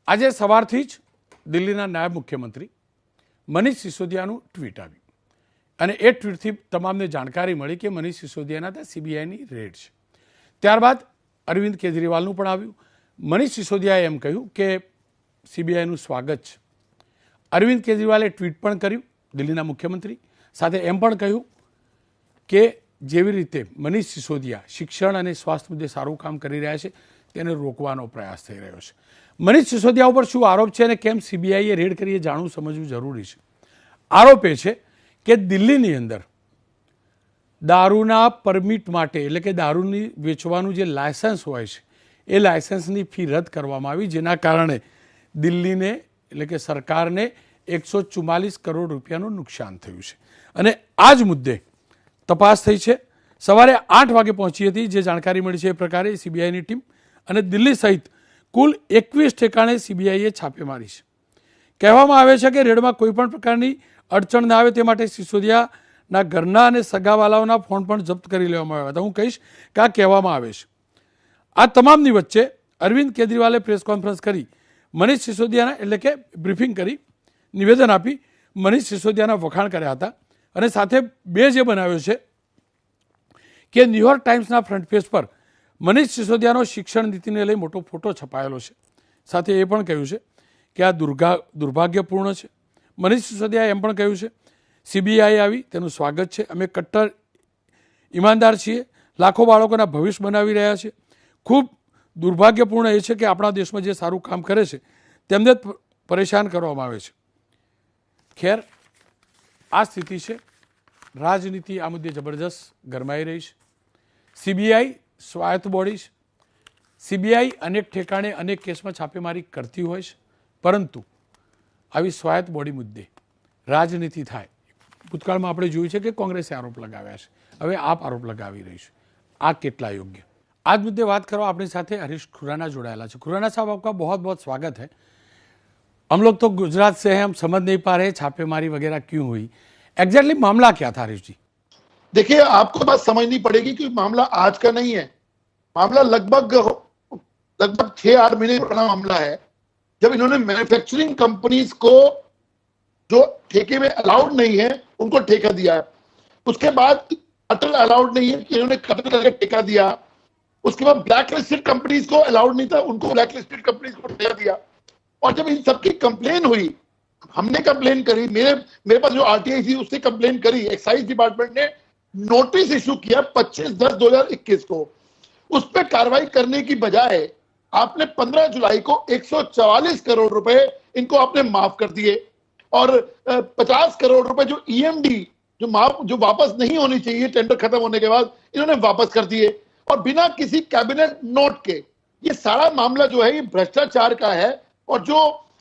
આજે સવારથી જ દિલ્હીના નાયબ મુખ્યમંત્રી મનીષ સિસોદિયાનું ટ્વીટ આવ્યું અને એ ટ્વીટથી તમામને જાણકારી મળી કે મનીષ સિસોદિયાના ત્યાં સીબીઆઈની રેડ છે. ત્યારબાદ અરવિંદ કેજરીવાલનું પણ આવ્યું. મનીષ સિસોદિયાએ એમ કહ્યું કે સીબીઆઈનું સ્વાગત છે. અરવિંદ કેજરીવાલે ટ્વીટ પણ કર્યું દિલ્હીના મુખ્યમંત્રી સાથે, એમ પણ કહ્યું કે જેવી રીતે મનીષ સિસોદિયા શિક્ષણ અને સ્વાસ્થ્ય મુદ્દે સારું કામ કરી રહ્યા છે તેને રોકવાનો પ્રયાસ થઈ રહ્યો છે. મનીષ સિસોદિયા ઉપર શું આરોપ છે અને કેમ સીબીઆઈએ રેડ કરી એ જાણવું સમજવું જરૂરી છે. આરોપ એ છે કે દિલ્હીની અંદર દારૂના પરમિટ માટે એટલે કે દારૂની વેચવાનું જે લાયસન્સ હોય છે એ લાયસન્સની ફી રદ કરવામાં આવી, જેના કારણે દિલ્હીને એટલે કે સરકારને 144 કરોડ રૂપિયાનું નુકસાન થયું છે. અને આ જ મુદ્દે તપાસ થઈ છે. સવારે 8 વાગે પહોંચી હતી. જે જાણકારી મળી છે એ પ્રકારે સીબીઆઈની ટીમ અને દિલ્હી સહિત કુલ 21 ઠેકાણે સીબીઆઈએ છાપેમારી છે. કહેવામાં આવે છે કે રેડમાં કોઈપણ પ્રકારની અડચણ ના આવે તે માટે સિસોદિયાના ઘરના અને સગાવાલાઓના ફોન પણ જપ્ત કરી લેવામાં આવ્યા હતા. હું કહીશ કે આ કહેવામાં આવે છે. આ તમામની વચ્ચે અરવિંદ કેજરીવાલે પ્રેસ કોન્ફરન્સ કરી મનીષ સિસોદિયાના એટલે કે બ્રીફિંગ કરી નિવેદન આપી મનીષ સિસોદિયાના વખાણ કર્યા હતા. અને સાથે બે જે બનાવ્યો છે કે ન્યૂયોર્ક ટાઈમ્સના ફ્રન્ટ પેજ પર મનીષ સિસોદિયાનો શિક્ષણ નીતિને લઈ મોટો ફોટો છપાયેલો છે. સાથે એ પણ કહ્યું છે કે આ દુર્ભાગ્યપૂર્ણ છે. મનીષ સિસોદિયાએ એમ પણ કહ્યું છે સીબીઆઈ આવી તેનું સ્વાગત છે, અમે કટ્ટર ઈમાનદાર છીએ, લાખો બાળકોના ભવિષ્ય બનાવી રહ્યા છે. ખૂબ દુર્ભાગ્યપૂર્ણ એ છે કે આપણા દેશમાં જે સારું કામ કરે છે તેમને પરેશાન કરવામાં આવે છે. ખેર, આ સ્થિતિ છે. રાજનીતિ આ મુદ્દે જબરજસ્ત ગરમાઈ રહી છે. સીબીઆઈ સ્વાયત્ત બોડી છે. સીબીઆઈ અનેક ઠેકાણે અનેક કેસમાં છાપેમારી કરતી હોય છે, પરંતુ આવી સ્વાયત્ત બોડી મુદ્દે રાજનીતિ થાય. ભૂતકાળમાં આપણે જોયું છે કે કોંગ્રેસે આરોપ લગાવ્યા છે, હવે આપ આરોપ લગાવી રહી છે. આ કેટલા યોગ્ય? आज मुद्दे बात करो अपने साथ हरीश खुराना जुड़ाया है. खुराना साहब, आपका बहुत बहुत स्वागत है. हम लोग तो गुजरात से हैं, हम समझ नहीं पा रहे छापेमारी वगैरह क्यों हुई. एग्जैक्टली मामला क्या था हरीश जी? देखिए, आपको बात समझनी पड़ेगी कि मामला आज का नहीं है. मामला लगभग 6-8 महीने पुराना मामला है, जब इन्होंने मैन्युफैक्चरिंग कंपनीज को जो ठेके में अलाउड नहीं है उनको ठेका दिया है. उसके बाद कटर अलाउड नहीं है कि इन्होंने कटर करके ठेका दिया. उसके बाद ब्लैक लिस्टेड कंपनीज को अलाउड नहीं था, उनको ब्लैक लिस्टेड कंपनीज को ठेका दिया. और जब इन सबकी कंप्लेन हुई, हमने कंप्लेन करी, मेरे पास जो आरटीआई थी उससे कंप्लेन करी, एक्साइज डिपार्टमेंट ने नोटिस इशू किया 25/10/2021 को. उस पर कार्रवाई करने की बजाय आपने 15 जुलाई को 144 करोड़ रुपए इनको आपने माफ कर दिए और 50 करोड़ रुपए जो ईएमडी जो वापस नहीं होनी चाहिए टेंडर खत्म होने के बाद, इन्होंने वापस कर दिए. और बिना किसी कैबिनेट नोट के ये सारा मामला जो है ये भ्रष्टाचार का है. और जो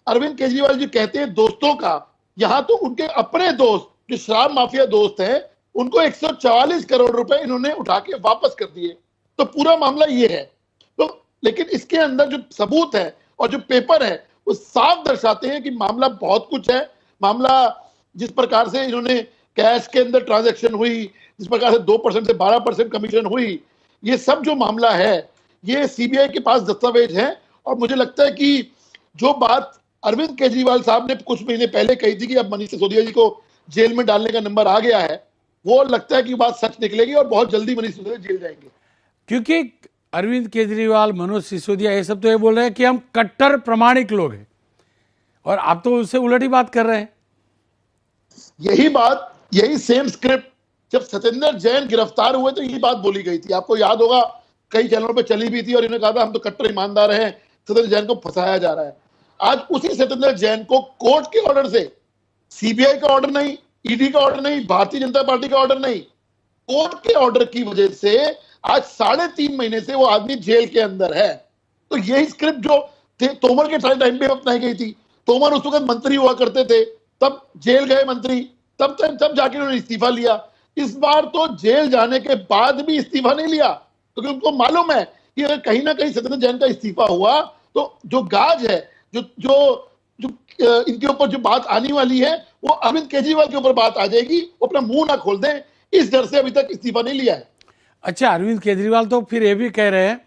अरविंद केजरीवाल जी कहते हैं दोस्तों का, यहां तो उनके अपने दोस्त जो शराब माफिया दोस्त हैं उनको 144 करोड़ रुपए इन्होंने उठा के वापस कर दिए. तो पूरा मामला ये है. तो लेकिन इसके अंदर जो सबूत है और जो पेपर है वो साफ दर्शाते हैं कि मामला बहुत कुछ है. मामला जिस प्रकार से इन्होंने कैश के अंदर ट्रांजैक्शन हुई, जिस प्रकार से 2% से 12% कमीशन हुई, ये सब जो मामला है ये सीबीआई के पास दस्तावेज है. और मुझे लगता है कि जो बात अरविंद केजरीवाल साहब ने कुछ महीने पहले कही थी कि अब मनीष सिसोदिया जी को जेल में डालने का नंबर आ गया है, वो लगता है कि बात सच निकलेगी और बहुत जल्दी मनीष सिसोदिया जेल जाएंगे. क्योंकि अरविंद केजरीवाल, मनोज सिसोदिया ये सब तो ये बोल रहे हैं कि हम कट्टर प्रामाणिक लोग हैं, और आप तो उससे उलट ही बात कर रहे हैं. यही सेम स्क्रिप्ट जब सत्येंद्र जैन गिरफ्तार हुए तो यही बात बोली गई थी. आपको याद होगा, कई चैनलों पे चली भी थी और इन्होंने कहा था हम तो कट्टर ईमानदार हैं, सत्येंद्र जैन को फंसाया जा रहा है. आज उसी सत्येंद्र जैन को कोर्ट के ऑर्डर से, सीबीआई का ऑर्डर नहीं, ईडी का ऑर्डर नहीं, भारतीय जनता पार्टी का ऑर्डर नहीं, कोर्ट के ऑर्डर की वजह से आज 3.5 महीने से वो आदमी जेल के अंदर है. तो यही स्क्रिप्ट जो तोमर के टाइम पे अपनाई गई थी. तोमर उस वक्त मंत्री हुआ करते थे, तब जेल गए मंत्री, तब जाके उन्होंने इस्तीफा लिया. इस बार तो जेल जाने के बाद भी इस्तीफा नहीं लिया, क्योंकि उनको मालूम है कि अगर कहीं ना कहीं सत्येंद्र जैन का इस्तीफा हुआ तो जो गाज है, जो इनके ऊपर जो बात आने वाली है वो अरविंद केजरीवाल के ऊपर बात आ जाएगी. वो अपना मुंह ना खोल दें, इस डर से अभी तक इस्तीफा नहीं लिया है. अच्छा, अरविंद केजरीवाल तो फिर ये भी कह रहे हैं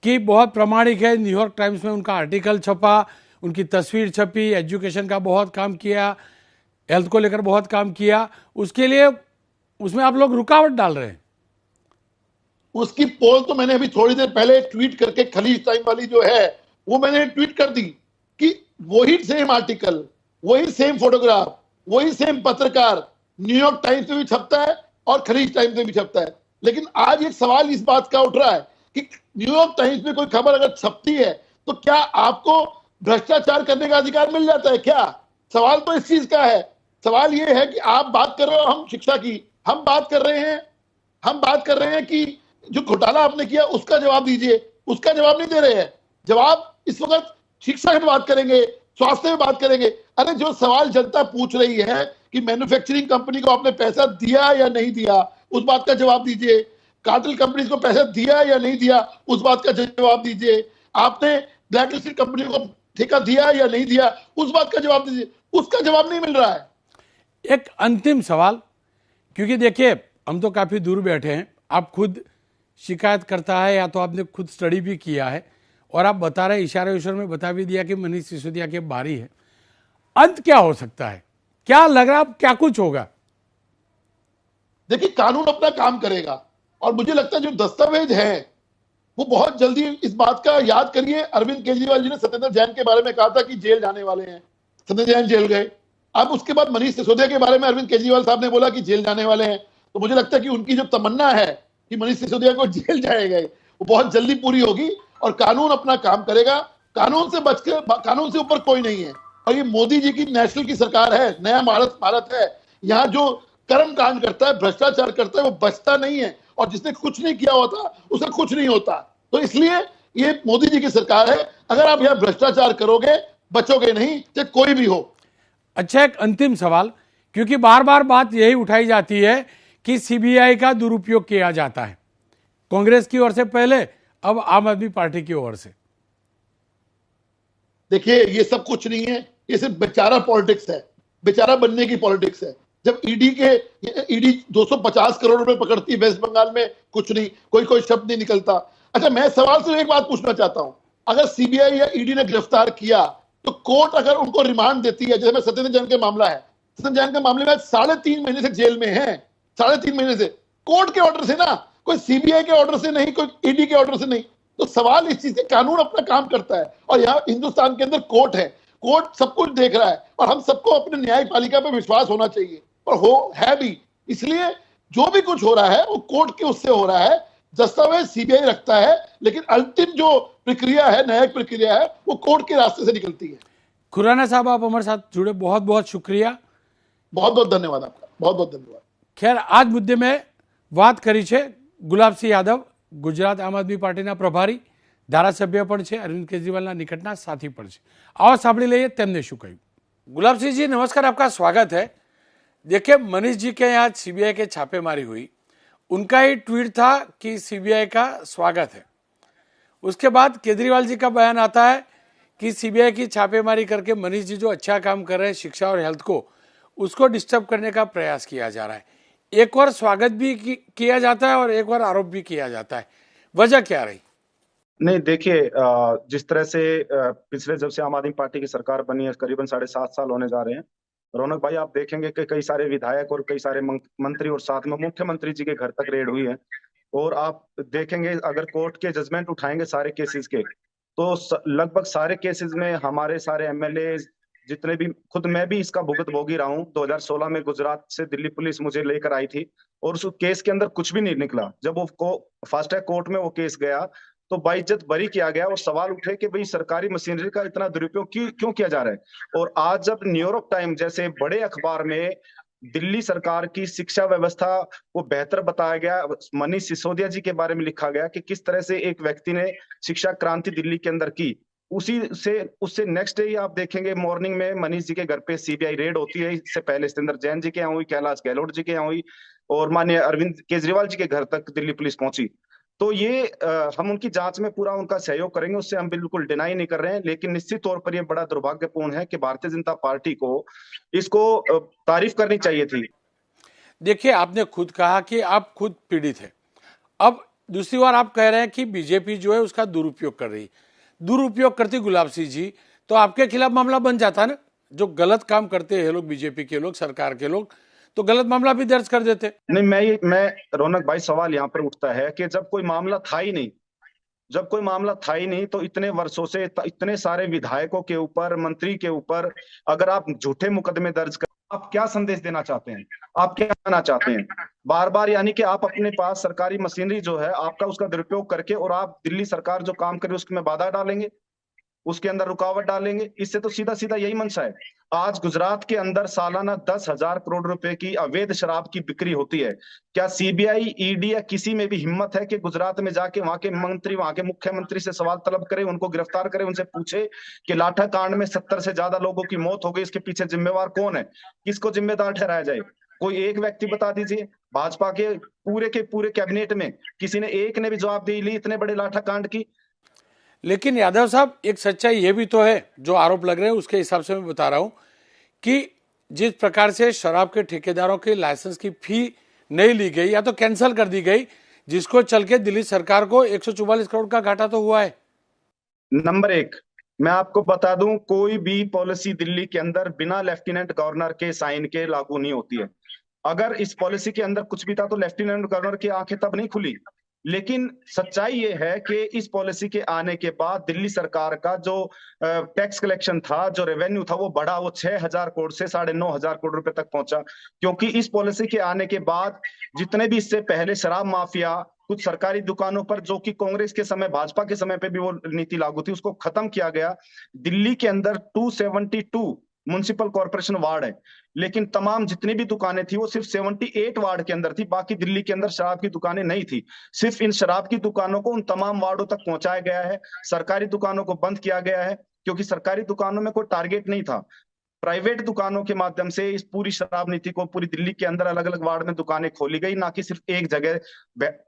कि बहुत प्रामाणिक है. न्यूयॉर्क टाइम्स में उनका आर्टिकल छपा, उनकी तस्वीर छपी, एजुकेशन का बहुत काम किया, हेल्थ को लेकर बहुत काम किया, उसके लिए उसमें आप लोग रुकावट डाल रहे हैं। उसकी पोल तो मैंने अभी थोड़ी देर पहले ट्वीट करके, खलीज टाइम वाली जो है वो मैंने ट्वीट कर दी कि वही सेम आर्टिकल, वही सेम फोटोग्राफ, वही सेम पत्रकार न्यूयॉर्क टाइम्स में भी छपता है और खलीज टाइम्स में भी छपता है। लेकिन आज एक सवाल इस बात का उठ रहा है कि न्यूयॉर्क टाइम्स में कोई खबर अगर छपती है तो क्या आपको भ्रष्टाचार करने का अधिकार मिल जाता है क्या? सवाल तो इस चीज का है। सवाल यह है कि आप बात कर रहे हो हम शिक्षा की, हम बात कर रहे हैं कि जो घोटाला आपने किया उसका जवाब दीजिए, उसका जवाब नहीं दे रहे हैं। जवाब इस वक्त शिक्षा में बात करेंगे, स्वास्थ्य में बात करेंगे। अरे जो सवाल जनता पूछ रही है कि मैन्युफैक्चरिंग कंपनी को आपने पैसा दिया या नहीं दिया, उस बात का जवाब दीजिए। कार्टेल कंपनी को पैसा दिया या नहीं दिया, उस बात का जवाब दीजिए। आपने ब्लैक लिस्टेड कंपनी को ठेका दिया या नहीं दिया, उस बात का जवाब दीजिए। उसका जवाब नहीं मिल रहा है। एक अंतिम सवाल, क्योंकि देखिए हम तो काफी दूर बैठे हैं, आप खुद शिकायत करता है या तो आपने खुद स्टडी भी किया है और आप बता रहे, इशारे उशारे में बता भी दिया कि मनीष सिसोदिया की बारी है। अंत क्या हो सकता है, क्या लग रहा है, क्या कुछ होगा? देखिए कानून अपना काम करेगा और मुझे लगता है जो दस्तावेज है वो बहुत जल्दी, इस बात का याद करिए, अरविंद केजरीवाल जी ने सत्येंद्र जैन के बारे में कहा था कि जेल जाने वाले हैं, सत्येंद्र जैन जेल गए। अब उसके बाद मनीष सिसोदिया के बारे में अरविंद केजरीवाल साहब ने बोला कि जेल जाने वाले हैं। तो मुझे लगता है कि उनकी जो तमन्ना है कि मनीष सिसोदिया को जेल जाएगा वो बहुत जल्दी पूरी होगी और कानून अपना काम करेगा। कानून से बच के, कानून से ऊपर कोई नहीं है। और ये मोदी जी की नेशनल की सरकार है, नया भारत है। यहाँ जो कर्म कांड करता है, भ्रष्टाचार करता है, वो बचता नहीं है और जिसने कुछ नहीं किया होता उसे कुछ नहीं होता। तो इसलिए ये मोदी जी की सरकार है। अगर आप यहाँ भ्रष्टाचार करोगे बचोगे नहीं, चाहे कोई भी हो। अच्छा, एक अंतिम सवाल, क्योंकि बार बार बात यही उठाई जाती है कि सीबीआई का दुरुपयोग किया जाता है, कांग्रेस की ओर से पहले, अब आम आदमी पार्टी की ओर से। देखिए ये सब कुछ नहीं है, ये सिर्फ बेचारा पॉलिटिक्स है, बेचारा बनने की पॉलिटिक्स है। जब ईडी 250 करोड़ रुपए पकड़ती है वेस्ट बंगाल में, कुछ नहीं, कोई शब्द नहीं निकलता। अच्छा मैं सवाल से एक बात पूछना चाहता हूं, अगर सीबीआई या ईडी ने गिरफ्तार किया तो कोर्ट अगर उनको रिमांड देती है, जैसे सत्येंद्र जैन के मामला है, सत्येंद्र जैन के मामले में 3.5 महीने से जेल में है, 3.5 महीने से, कोर्ट के ऑर्डर से ना, कोई सीबीआई के ऑर्डर से नहीं, कोई ईडी के ऑर्डर से नहीं। तो सवाल इस चीज से, कानून अपना काम करता है और यहाँ हिंदुस्तान के अंदर कोर्ट है, कोर्ट सब कुछ देख रहा है और हम सबको अपने न्यायपालिका पे विश्वास होना चाहिए और है भी। इसलिए जो भी कुछ हो रहा है वो कोर्ट के उससे हो रहा है। दस्तावेज सीबीआई रखता है लेकिन अंतिम जो प्रक्रिया है, न्यायिक प्रक्रिया है, वो कोर्ट के रास्ते से निकलती है। खुराना साहब, आप हमारे साथ जुड़े, बहुत बहुत शुक्रिया। बहुत बहुत धन्यवाद आपका, बहुत बहुत धन्यवाद। ખેર આજ મુદ્દે મેં વાત કરી છે ગુલાબસિંહ યાદવ, ગુજરાત આમ આદમી પાર્ટીના પ્રભારી, ધારાસભ્ય પણ છે, અરવિંદ કેજરીવાલના નિકટના સાથી પણ છે। આવો સાંભળી લઈએ તેમને શું કહ્યું। गुलाबसिंह जी नमस्कार, आपका स्वागत है। देखिए मनीष जी के यहाँ सीबीआई के छापेमारी हुई, उनका ही ट्वीट था कि सीबीआई का स्वागत है। उसके बाद केजरीवाल जी का बयान आता है कि सीबीआई की छापेमारी करके मनीष जी जो अच्छा काम कर रहे हैं शिक्षा और हेल्थ को, उसको डिस्टर्ब करने का प्रयास किया जा रहा है। एक बार स्वागत भी किया जाता है और एक बार आरोप भी किया जाता है, वजह क्या रही? नहीं देखिए, जिस तरह से पिछले जब से आम आदमी पार्टी की सरकार बनी है, करीबन 7.5 साल होने जा रहे हैं, रौनक भाई, आप देखेंगे कि कई सारे विधायक और कई सारे मंत्री और साथ में मुख्यमंत्री जी के घर तक रेड हुई है। और आप देखेंगे अगर कोर्ट के जजमेंट उठाएंगे सारे केसेस के, तो लगभग सारे केसेस में हमारे सारे एमएलए, जितने भी, खुद मैं भी इसका भुगत भोगी रहा हूँ। 2016 में गुजरात से दिल्ली पुलिस मुझे लेकर आई थी और उस केस के अंदर कुछ भी नहीं निकला। जब वो फास्ट ट्रैक कोर्ट में वो केस गया तो बाइज्जत बरी किया गया और सवाल उठे कि भाई सरकारी मशीनरी का इतना दुरुपयोग क्यों किया जा रहा है। और आज जब न्यूयॉर्क टाइम जैसे बड़े अखबार में दिल्ली सरकार की शिक्षा व्यवस्था को बेहतर बताया गया, मनीष सिसोदिया जी के बारे में लिखा गया कि किस तरह से एक व्यक्ति ने शिक्षा क्रांति दिल्ली के अंदर की, उससे नेक्स्ट डे ही आप देखेंगे मॉर्निंग में मनीष जी के घर पे सीबीआई रेड होती है। इससे पहले सत्येंद्र जैन जी के यहाँ हुई, कैलाश गहलोत जी के यहाँ हुई और माननीय अरविंद केजरीवाल जी के घर तक दिल्ली पुलिस पहुंची। तो ये हम उनकी जांच में पूरा उनका सहयोग करेंगे, उससे हम बिल्कुल डिनाई नहीं कर रहे हैं। लेकिन निश्चित तौर पर यह बड़ा दुर्भाग्यपूर्ण है कि भारतीय जनता पार्टी को इसको तारीफ करनी चाहिए थी। देखिए आपने खुद कहा कि आप खुद पीड़ित है, अब दूसरी बार आप कह रहे हैं कि बीजेपी जो है उसका दुरुपयोग कर रही। दुरुपयोग करती गुलाबसिंह जी, तो आपके खिलाफ मामला बन जाता ना। जो गलत काम करते हैं लोग, बीजेपी के लोग, सरकार के लोग, तो गलत मामला भी दर्ज कर देते। नहीं, मैं रौनक भाई, सवाल यहाँ पर उठता है कि जब कोई मामला था ही नहीं, जब कोई मामला था ही नहीं, तो इतने वर्षों से इतने सारे विधायकों के ऊपर, मंत्री के ऊपर अगर आप झूठे मुकदमे दर्ज कर, आप क्या संदेश देना चाहते हैं? आप क्या कहना चाहते हैं? बार बार यानी कि आप अपने पास सरकारी मशीनरी जो है आपका, उसका दुरुपयोग करके, और आप दिल्ली सरकार जो काम करे उसमें बाधा डालेंगे, उसके अंदर रुकावट डालेंगे। इससे तो सीधा सीधा यही मंशा है। आज गुजरात के अंदर सालाना 10,000 करोड़ रुपए की अवैध शराब की बिक्री होती है। क्या सीबीआई, ईडी या किसी में भी हिम्मत है कि गुजरात में जाके वहां के मंत्री, वहां के मुख्यमंत्री से सवाल तलब करे, उनको गिरफ्तार करे, उनसे पूछे कि लाठा कांड में 70 से ज्यादा लोगों की मौत हो गई, इसके पीछे जिम्मेवार कौन है? किसको जिम्मेदार ठहराया जाए? कोई एक व्यक्ति बता दीजिए। भाजपा के पूरे कैबिनेट में किसी ने, एक ने भी जवाबदेही ली इतने बड़े लाठा कांड की? लेकिन यादव साहब, एक सच्चाई ये भी तो है, जो आरोप लग रहे हैं उसके हिसाब से मैं बता रहा हूं कि जिस प्रकार से शराब के ठेकेदारों के लाइसेंस की फी नहीं ली गई या तो कैंसिल कर दी गई, जिसको चल के दिल्ली सरकार को 144 करोड़ का घाटा तो हुआ है। नंबर एक, मैं आपको बता दूं, कोई भी पॉलिसी दिल्ली के अंदर बिना लेफ्टिनेंट गवर्नर के साइन के लागू नहीं होती है। अगर इस पॉलिसी के अंदर कुछ भी था तो लेफ्टिनेंट गवर्नर की आंखें तब नहीं खुली। लेकिन सच्चाई ये है कि इस पॉलिसी के आने के बाद दिल्ली सरकार का जो टैक्स कलेक्शन था, जो रेवेन्यू था, वो बढ़ा, वो 6,000 करोड़ से 9,500 करोड़ रुपए तक पहुंचा। क्योंकि इस पॉलिसी के आने के बाद जितने भी इससे पहले शराब माफिया, कुछ सरकारी दुकानों पर, जो कि कांग्रेस के समय, भाजपा के समय पे भी वो नीति लागू थी, उसको खत्म किया गया। दिल्ली के अंदर 272 म्युनिसिपल कॉर्पोरेशन वार्ड है, लेकिन तमाम जितनी भी दुकानें थी वो सिर्फ 78 वार्ड के अंदर थी। बाकी दिल्ली के अंदर शराब की दुकानें नहीं थी। सिर्फ इन शराब की दुकानों को उन तमाम वार्डों तक पहुंचाया गया है, सरकारी दुकानों को बंद किया गया है, क्योंकि सरकारी दुकानों में कोई टारगेट नहीं था। प्राइवेट दुकानों के माध्यम से इस पूरी शराब नीति को पूरी दिल्ली के अंदर अलग अलग वार्ड में दुकानें खोली गई, ना कि सिर्फ एक जगह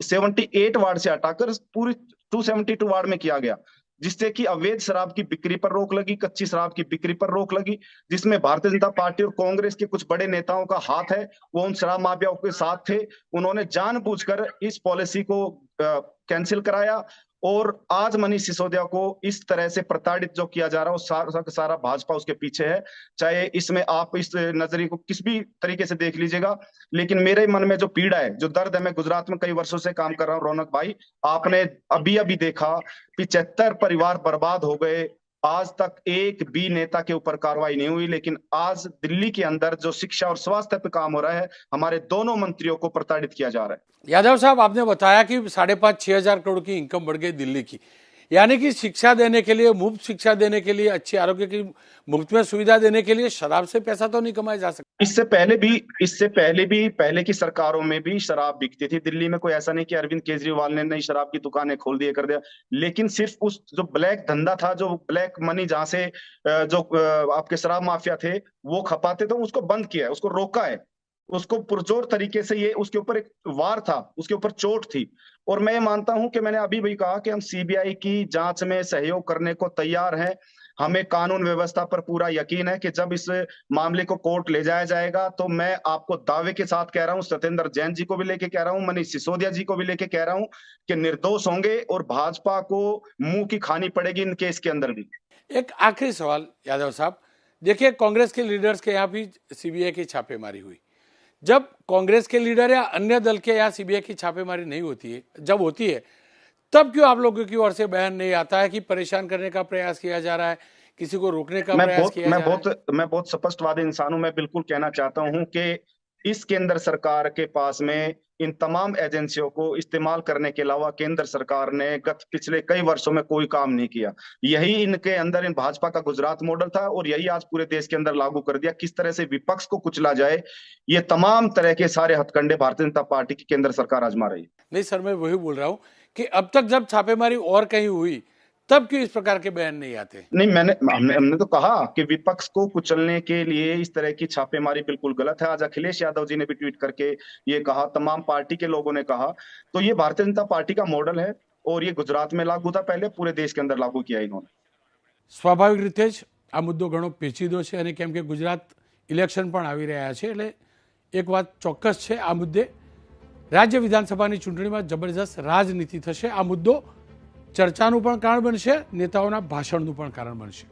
78 वार्ड से हटाकर पूरी 272 वार्ड में किया गया, जिससे कि अवैध शराब की बिक्री पर रोक लगी, कच्ची शराब की बिक्री पर रोक लगी, जिसमें भारतीय जनता पार्टी और कांग्रेस के कुछ बड़े नेताओं का हाथ है। वो उन शराब माफियाओं के साथ थे। उन्होंने जानबूझकर इस पॉलिसी को कैंसिल कराया, और आज मनीष सिसोदिया को इस तरह से प्रताड़ित जो किया जा रहा है, वो सारा सारा भाजपा उसके पीछे है। चाहे इसमें आप इस नजरिए को किस भी तरीके से देख लीजिएगा, लेकिन मेरे मन में जो पीड़ा है, जो दर्द है, मैं गुजरात में कई वर्षों से काम कर रहा हूँ रौनक भाई। आपने अभी अभी देखा 75 परिवार बर्बाद हो गए। आज तक एक भी नेता के ऊपर कार्रवाई नहीं हुई। लेकिन आज दिल्ली के अंदर जो शिक्षा और स्वास्थ्य पे काम हो रहा है, हमारे दोनों मंत्रियों को प्रताड़ित किया जा रहा है। यादव साहब, आपने बताया कि 5,500-6,000 करोड़ की इनकम बढ़ गई दिल्ली की, यानी कि शिक्षा देने के लिए, मुफ्त शिक्षा देने के लिए, अच्छी आरोग्य की मुफ्त में सुविधा देने के लिए शराब से पैसा तो नहीं कमाया जा सकता। इससे पहले भी पहले की सरकारों में भी शराब बिकती थी दिल्ली में। कोई ऐसा नहीं कि अरविंद केजरीवाल ने नई शराब की दुकानें खोल दिए, कर दिया। लेकिन सिर्फ उस जो ब्लैक धंधा था, जो ब्लैक मनी, जहां से जो आपके शराब माफिया थे वो खपाते थे, उसको बंद किया है, उसको रोका है। उसको पुरजोर तरीके से, ये उसके ऊपर एक वार था, उसके ऊपर चोट थी। और मैं मानता हूं कि मैंने अभी भी कहा कि हम सीबीआई की जांच में सहयोग करने को तैयार हैं। हमें कानून व्यवस्था पर पूरा यकीन है कि जब इस मामले को कोर्ट ले जाया जाएगा, तो मैं आपको दावे के साथ कह रहा हूं, सत्येंद्र जैन जी को भी लेके कह रहा हूं, मनीष सिसोदिया जी को भी लेके कह रहा हूं कि निर्दोष होंगे और भाजपा को मुंह की खानी पड़ेगी इन केस के अंदर भी। एक आखिरी सवाल यादव साहब, देखिए, कांग्रेस के लीडर्स के यहाँ भी सीबीआई की छापेमारी हुई। जब कांग्रेस के लीडर या अन्य दल के यहाँ सीबीआई की छापेमारी नहीं होती है, जब होती है, तब क्यों आप लोगों की ओर से बयान नहीं आता है कि परेशान करने का प्रयास किया जा रहा है, किसी को रोकने का प्रयास किया जा रहा है? मैं बहुत स्पष्टवादी इंसान हूं। मैं बिल्कुल कहना चाहता हूं कि इस केंद्र सरकार के पास में इन तमाम एजेंसियों को इस्तेमाल करने के अलावा केंद्र सरकार ने पिछले कई वर्षों में कोई काम नहीं किया। यही इनके अंदर, इन भाजपा का गुजरात मॉडल था, और यही आज पूरे देश के अंदर लागू कर दिया। किस तरह से विपक्ष को कुचला जाए, ये तमाम तरह के सारे हथकंडे भारतीय जनता पार्टी की केंद्र सरकार आजमा रही है। नहीं सर, मैं वही बोल रहा हूं कि अब तक जब छापेमारी और कहीं हुई, तब क्यों इस प्रकार के बयान नहीं आते? नहीं, हमने तो कहा कि विपक्ष को कुचलने के लिए इस तरह की छापेमारी बिल्कुल गलत है। आज अखिलेश यादव जी ने भी ट्वीट करके ये कहा, तमाम पार्टी के लोगों ने कहा। तो ये भारतीय जनता पार्टी का मॉडल है, और ये गुजरात में लागू था, पहले पूरे देश के अंदर लागू किया इन्होंने। સ્વાભાવિક રીતે જ આ મુદ્દો ઘણો પેચીદો છે, અને કેમ કે ગુજરાત ઇલેક્શન પણ આવી રહ્યા છે, એટલે એક વાત ચોક્કસ છે, આ મુદ્દે રાજ્ય વિધાનસભાની ચૂંટણીમાં જબરજસ્ત રાજનીતિ થશે। આ મુદ્દો ચર્ચાનું પણ કારણ બનશે, નેતાઓના ભાષણનું પણ કારણ બનશે।